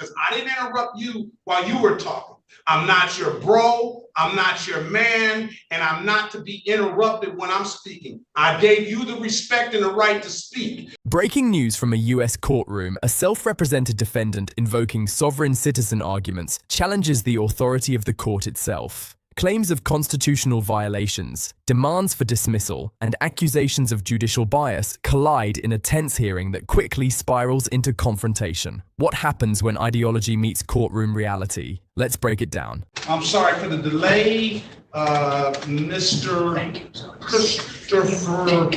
because I didn't interrupt you while you were talking. I'm not your bro, I'm not your man, and I'm not to be interrupted when I'm speaking. I gave you the respect and the right to speak. Breaking news from a US courtroom, a self-represented defendant invoking sovereign citizen arguments challenges the authority of the court itself. Claims of constitutional violations, demands for dismissal, and accusations of judicial bias collide in a tense hearing that quickly spirals into confrontation. What happens when ideology meets courtroom reality? Let's break it down. I'm sorry for the delay, Mr. Christopher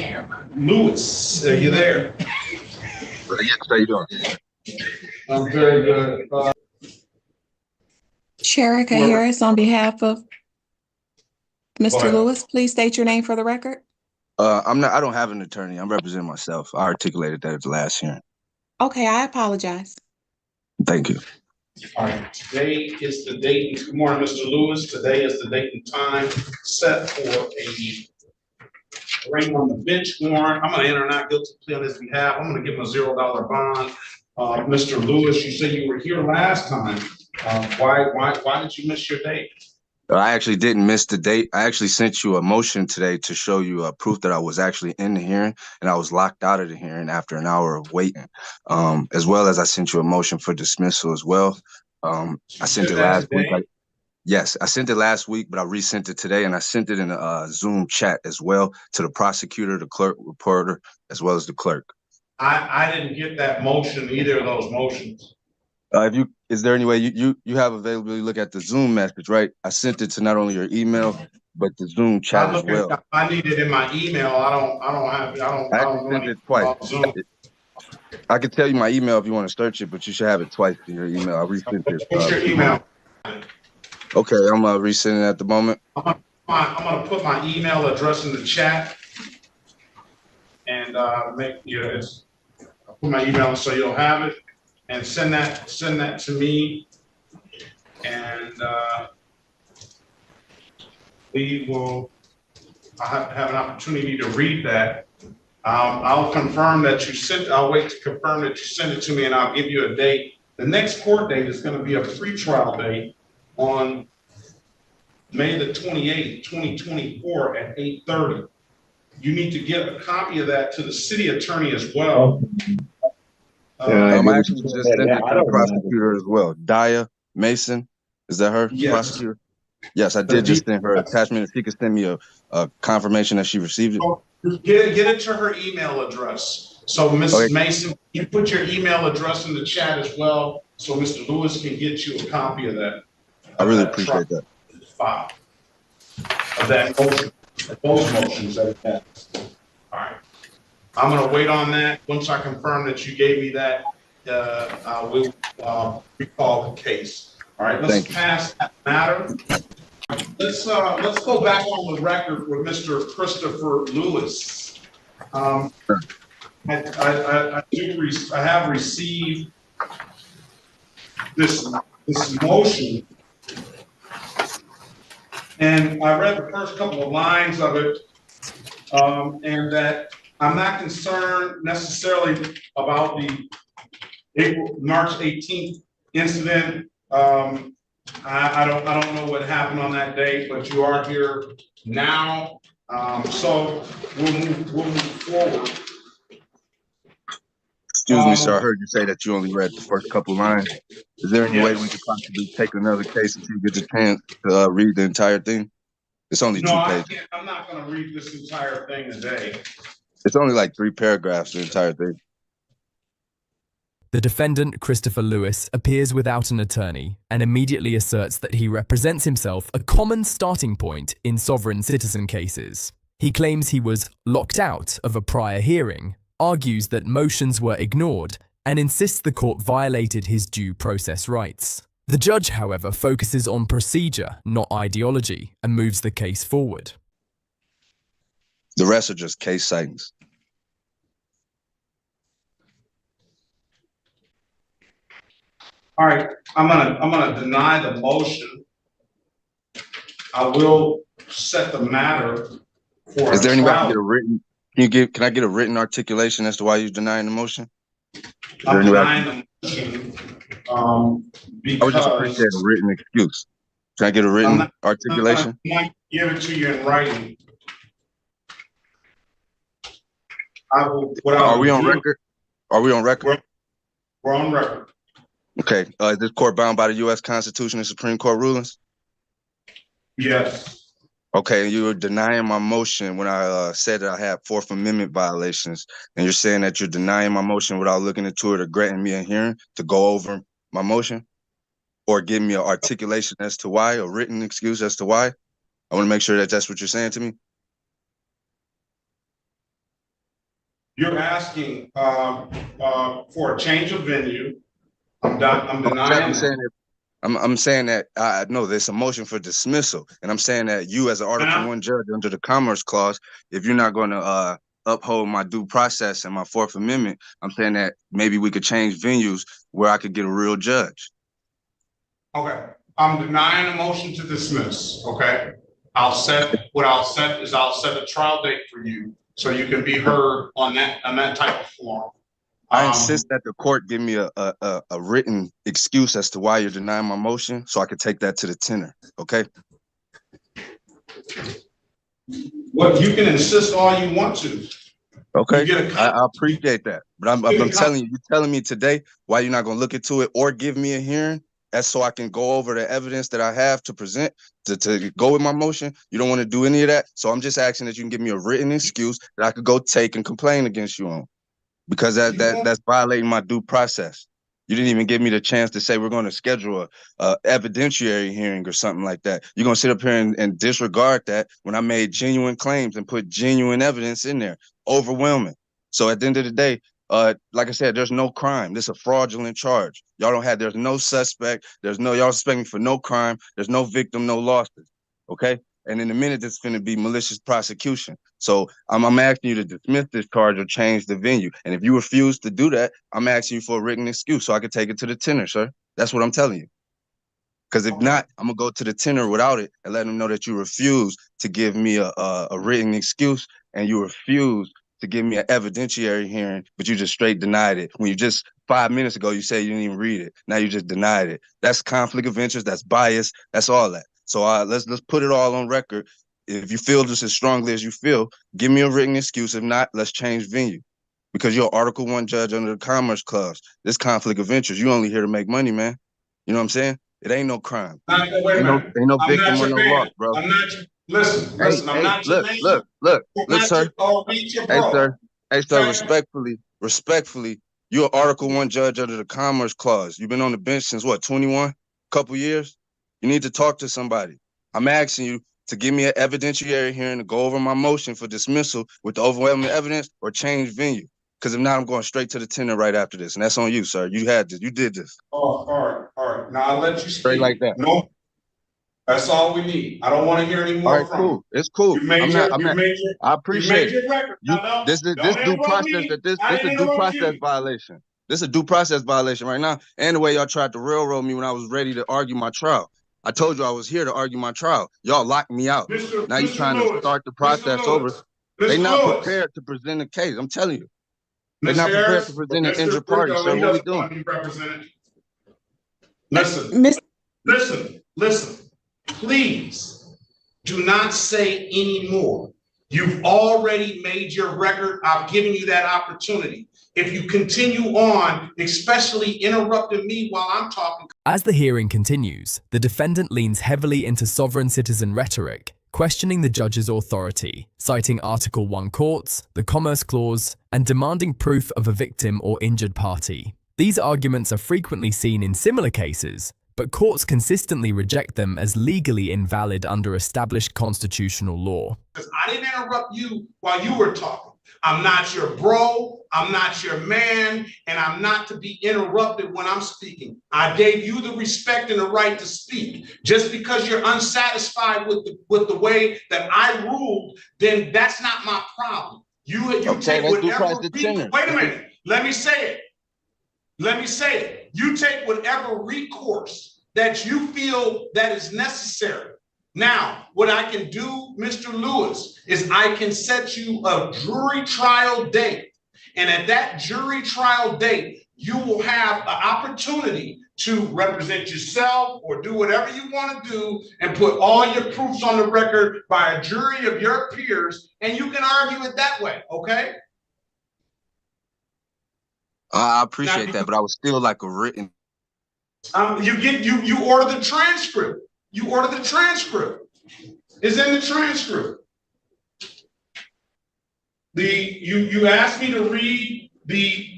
Lewis. Are you there? Yes, how you doing? I'm very good. Sherika Harris on behalf of Mr. Lewis, please state your name for the record. I don't have an attorney. I'm representing myself. I articulated that at the last hearing. Okay, I apologize. Thank you. All right, today is the date. Good morning, Mr. Lewis. Today is the date and time set for a rank on the bench warrant. I'm going to enter not guilty plea on his behalf. I'm going to give him a $0 bond. Mr. Lewis, you said you were here last time. Why did you miss your date? I actually didn't miss the date. I actually sent you a motion today to show you proof that I was actually in the hearing, and I was locked out of the hearing after an hour of waiting. As well as I sent you a motion for dismissal as well. I sent it last week. Yes, I sent it last week, but I resent it today, and I sent it in a Zoom chat as well to the prosecutor, the clerk, reporter, as well as the clerk. I didn't get that motion, either of those motions. Is there any way you have availability to look at the Zoom message, right? I sent it to not only your email, but the Zoom chat as well. I need it in my email. I don't sent it twice. I could tell you my email if you want to search it, but you should have it twice in your email. I resent it. What's your email? Okay, I'm resending it at the moment. I'm gonna put my email address in the chat and I'll put my email so you'll have it. And send that to me, and I'll have an opportunity to read that. I'll confirm that you sent. I'll wait to confirm that you sent it to me, and I'll give you a date. The next court date is going to be a pretrial date on May the 28th, 2024 at 8:30. You need to get a copy of that to the city attorney as well. I'm actually just sending it to the prosecutor as well. Daya Mason, is that her? Yes. Prosecutor? Yes, I did just send her attachment. If she could send me a confirmation that she received it. Get it to her email address. So Mrs. Mason, you put your email address in the chat as well, so Mr. Lewis can get you a copy of that. I really appreciate that. File of that motion, those motions that it has. All right. I'm going to wait on that. Once I confirm that you gave me that, I will recall the case. All right, let's pass that matter. Let's go back on the record with Mr. Christopher Lewis. I have received this motion, and I read the first couple of lines of it, and that I'm not concerned necessarily about the March 18th incident. I don't know what happened on that day, but you are here now, so we'll move forward. Excuse me, sir. I heard you say that you only read the first couple lines. Is there any way we could possibly take another case until you get the chance to read the entire thing? It's only 2 pages. I'm not going to read this entire thing today. It's only like 3 paragraphs, the entire thing. The defendant, Christopher Lewis, appears without an attorney and immediately asserts that he represents himself a common starting point in sovereign citizen cases. He claims he was locked out of a prior hearing, argues that motions were ignored, and insists the court violated his due process rights. The judge, however, focuses on procedure, not ideology, and moves the case forward. The rest are just case sightings. All right, I'm gonna deny the motion. I will set the matter for. Is there any way I can get a written? Can I get a written articulation as to why you're denying the motion? I'm denying the motion I would just appreciate a because written excuse. Can I get a I'm written not articulation? going to give it to you in writing. What I Are will we on do, record? Are we on record? we're on record. Okay. Is this court bound by the U.S. Constitution and Supreme Court rulings? Yes. Okay, you were denying my motion when I said that I had Fourth Amendment violations, and you're saying that you're denying my motion without looking into it or granting me a hearing to go over my motion, or give me an articulation as to why, a written excuse as to why. I want to make sure that that's what you're saying to me. You're asking for a change of venue. I'm denying that. I'm saying that no, there's a motion for dismissal, and I'm saying that you, as an Article 1 judge under the Commerce Clause, if you're not going to uphold my due process and my Fourth Amendment, I'm saying that maybe we could change venues where I could get a real judge. Okay, I'm denying the motion to dismiss. Okay, I'll set a trial date for you so you can be heard on that type of form. I insist that the court give me a written excuse as to why you're denying my motion, so I could take that to the tenor. Okay. Well, you can insist all you want to. Okay, I appreciate that, but I'm telling you, you're telling me today why you're not going to look into it or give me a hearing, that's so I can go over the evidence that I have to present to go with my motion. You don't want to do any of that, so I'm just asking that you can give me a written excuse that I could go take and complain against you on. Because that's violating my due process. You didn't even give me the chance to say we're going to schedule a evidentiary hearing or something like that. You're going to sit up here and disregard that when I made genuine claims and put genuine evidence in there, overwhelming. So at the end of the day, like I said, there's no crime. This is a fraudulent charge. There's no suspect. Y'all suspect me for no crime. There's no victim, no losses. Okay. And in a minute, it's going to be malicious prosecution. So I'm asking you to dismiss this charge or change the venue. And if you refuse to do that, I'm asking you for a written excuse so I can take it to the tenor, sir. That's what I'm telling you. Because if not, I'm going to go to the tenor without it and let them know that you refuse to give me a written excuse and you refuse to give me an evidentiary hearing, but you just straight denied it. When you just 5 minutes ago, you said you didn't even read it. Now you just denied it. That's conflict of interest. That's bias. That's all that. So let's put it all on record. If you feel just as strongly as you feel, give me a written excuse. If not, let's change venue. Because you're Article 1 judge under the Commerce Clause. This conflict of interest, you only here to make money, man. You know what I'm saying? It ain't no crime. Wait a minute. Ain't no victim or no loss, bro. I'm not your, listen, I'm not your man. Look, sir. Hey, sir, respectfully, you're Article 1 judge under the Commerce Clause. You've been on the bench since what, 21? Couple years? You need to talk to somebody. I'm asking you to give me an evidentiary hearing to go over my motion for dismissal with the overwhelming evidence or change venue. Because if not, I'm going straight to the tenor right after this. And that's on you, sir. You had this. You did this. Oh, all right. Now I'll let you speak. Straight like that. No, that's all we need. I don't want to hear any more. All right, cool. It's cool. I appreciate it. This due process violation. This is a due process violation right now. And the way y'all tried to railroad me when I was ready to argue my trial. I told you I was here to argue my trial. Y'all locked me out. Now you're trying to start the process over. They're not prepared to present a case. I'm telling you. They're not prepared to present an injured party. So what are we doing? Listen. Please do not say any more. You've already made your record. I've given you that opportunity. If you continue on, especially interrupting me while I'm talking. As the hearing continues, the defendant leans heavily into sovereign citizen rhetoric, questioning the judge's authority, citing Article 1 courts, the Commerce Clause, and demanding proof of a victim or injured party. These arguments are frequently seen in similar cases, but courts consistently reject them as legally invalid under established constitutional law. I didn't interrupt you while you were talking. I'm not your bro, I'm not your man, and I'm not to be interrupted when I'm speaking. I gave you the respect and the right to speak. Just because you're unsatisfied with the way that I ruled, then that's not my problem. You take whatever. Wait a minute. Let me say it. You take whatever recourse that you feel that is necessary. Now, what I can do, Mr. Lewis, is I can set you a jury trial date. And at that jury trial date, you will have an opportunity to represent yourself or do whatever you want to do and put all your proofs on the record by a jury of your peers, and you can argue it that way, okay? I appreciate that, but I would still like a written. You order the transcript. You order the transcript. It's in the transcript. You asked me to read the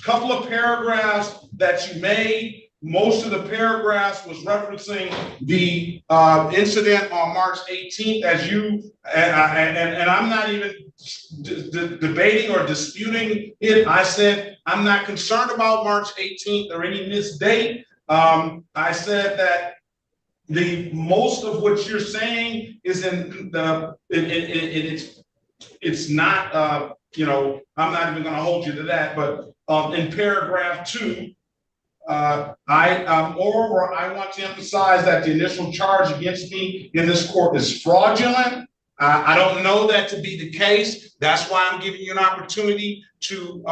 couple of paragraphs that you made. Most of the paragraphs was referencing the incident on March 18th, as you and I'm not even debating or disputing it. I said I'm not concerned about March 18th or any missed date. I said that the most of what you're saying is in the it's not you know, I'm not even going to hold you to that, but in paragraph 2. Moreover, I want to emphasize that the initial charge against me in this court is fraudulent. I don't know that to be the case. That's why I'm giving you an opportunity to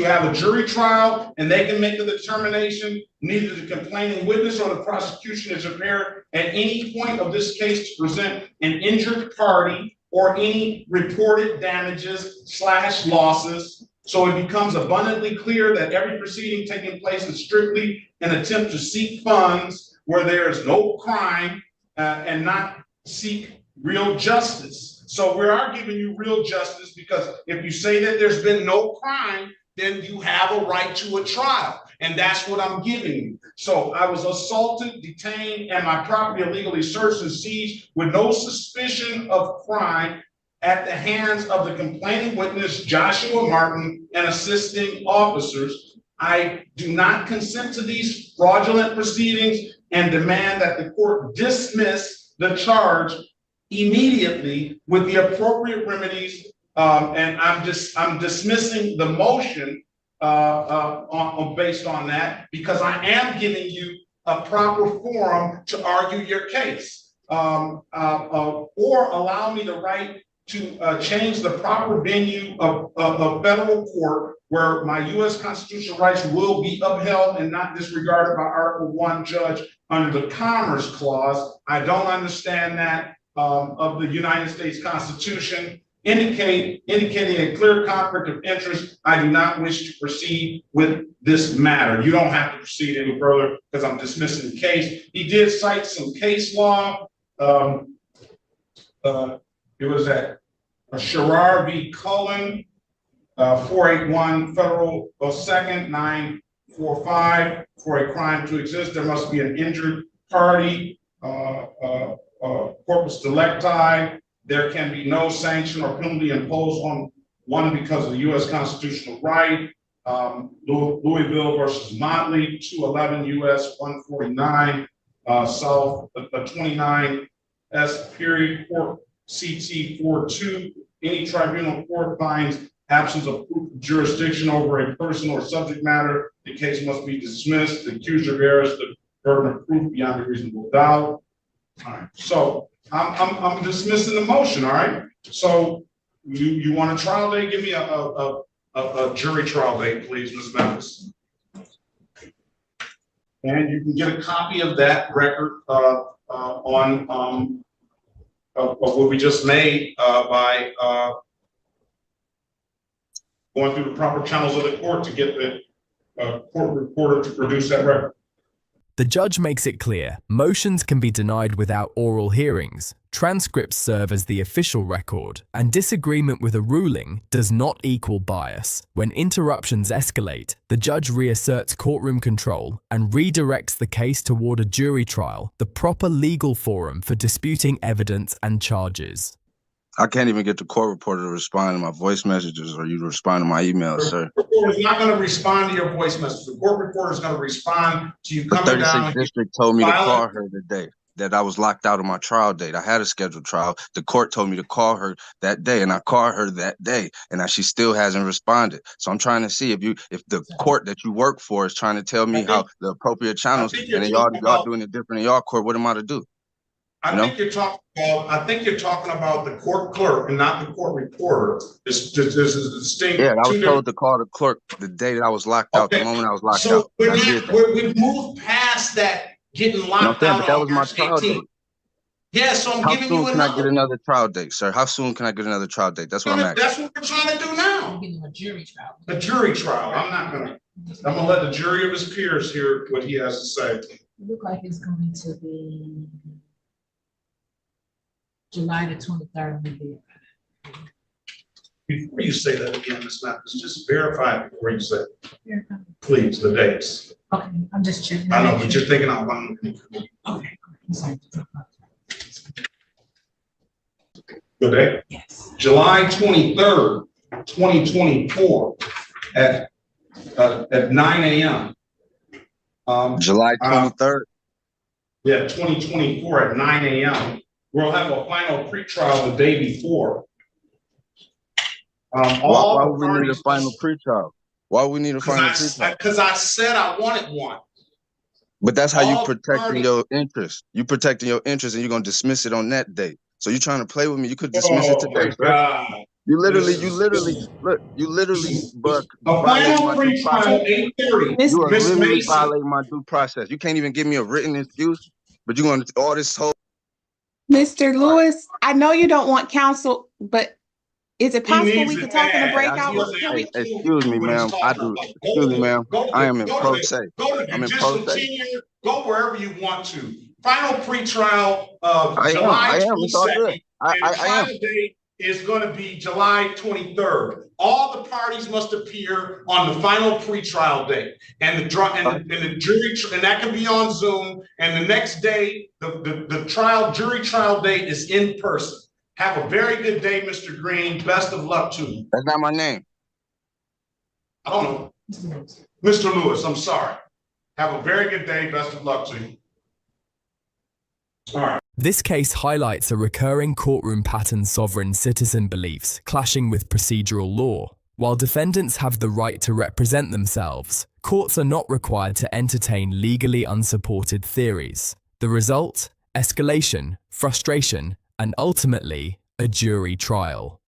have a jury trial, and they can make the determination. Neither the complaining witness or the prosecution is prepared at any point of this case to present an injured party or any reported damages/losses. So it becomes abundantly clear that every proceeding taking place is strictly an attempt to seek funds where there is no crime and not seek real justice. So we are giving you real justice, because if you say that there's been no crime, then you have a right to a trial. And that's what I'm giving you. So I was assaulted, detained, and my property illegally searched and seized with no suspicion of crime at the hands of the complaining witness, Joshua Martin, and assisting officers. I do not consent to these fraudulent proceedings and demand that the court dismiss the charge immediately with the appropriate remedies. And I'm dismissing the motion based on that, because I am giving you a proper forum to argue your case, or allow me the right to change the proper venue of federal court where my U.S. constitutional rights will be upheld and not disregarded by Article 1 judge under the Commerce Clause. I don't understand that of the United States Constitution, indicating a clear conflict of interest. I do not wish to proceed with this matter. You don't have to proceed any further because I'm dismissing the case. He did cite some case law. It was at Sherrar v. Cullen, 481 Federal 2nd 945. For a crime to exist, there must be an injured party, corpus delicti. There can be no sanction or penalty imposed on one because of the U.S. constitutional right. Louisville versus Motley, 211 U.S. 149, South 29 S period court CT 42. Any tribunal court finds absence of proof of jurisdiction over a person or subject matter, the case must be dismissed. The accuser bears the burden of proof beyond a reasonable doubt. All right, so I'm dismissing the motion. All right, so you want a trial date? Give me a jury trial date, please, Ms. Memphis. And you can get a copy of that record on of what we just made by going through the proper channels of the court to get the court reporter to produce that record. The judge makes it clear motions can be denied without oral hearings, transcripts serve as the official record, and disagreement with a ruling does not equal bias. When interruptions escalate, the judge reasserts courtroom control and redirects the case toward a jury trial, the proper legal forum for disputing evidence and charges. I can't even get the court reporter to respond to my voice messages or you to respond to my emails, sir. The court is not going to respond to your voice message. The court reporter is going to respond to you coming down. The 36th district told me to call her today, that I was locked out of my trial date. I had a scheduled trial. The court told me to call her that day, and I called her that day, and she still hasn't responded. So I'm trying to see if the court that you work for is trying to tell me how the appropriate channels, and then y'all doing it different in y'all court. What am I to do? I think you're talking about the court clerk and not the court reporter. There's a distinct. Yeah, I was told to call the clerk the day that I was locked out, the moment I was locked out. We've moved past that getting locked out. But that was my trial date. Yeah, so I'm giving you How soon can I get another trial date, sir? How soon can I get another trial date? That's what I'm asking. That's what we're trying to do now. A jury trial. A jury trial. I'm gonna let the jury of his peers hear what he has to say. It looks like it's going to be July the 23rd. Before you say that again, Ms. Mathis, just verify it before you say it. Please, the dates. Okay, I'm just checking. I know, but you're thinking out loud. Okay, I'm sorry. Good day. Yes. July 23rd, 2024 at 9 a.m. July 23rd? Yeah, 2024 at 9 a.m. We'll have a final pretrial the day before. Why would we need a final pretrial? Why would we need a final pretrial? Because I said I wanted one. But that's how you protecting your interest. You protecting your interest, and you're gonna dismiss it on that day. So you're trying to play with me. You could dismiss it today, sir. You literally, but violating my due process. You are literally violating my due process. You can't even give me a written excuse, but you're gonna all this whole. Mr. Lewis, I know you don't want counsel, but is it possible we could talk in a breakout? Excuse me, ma'am. I do. Excuse me, ma'am. I am in pro se. I'm in pro se. Go wherever you want to. Final pretrial of July 22nd. I am. Date is going to be July 23rd. All the parties must appear on the final pretrial date, and the jury, and that can be on Zoom. And the next day, the jury trial date is in person. Have a very good day, Mr. Green. Best of luck to you. That's not my name. I don't know. Mr. Lewis, I'm sorry. Have a very good day. Best of luck to you. All right. This case highlights a recurring courtroom pattern sovereign citizen beliefs clashing with procedural law. While defendants have the right to represent themselves, courts are not required to entertain legally unsupported theories. The result? Escalation, frustration, and ultimately, a jury trial.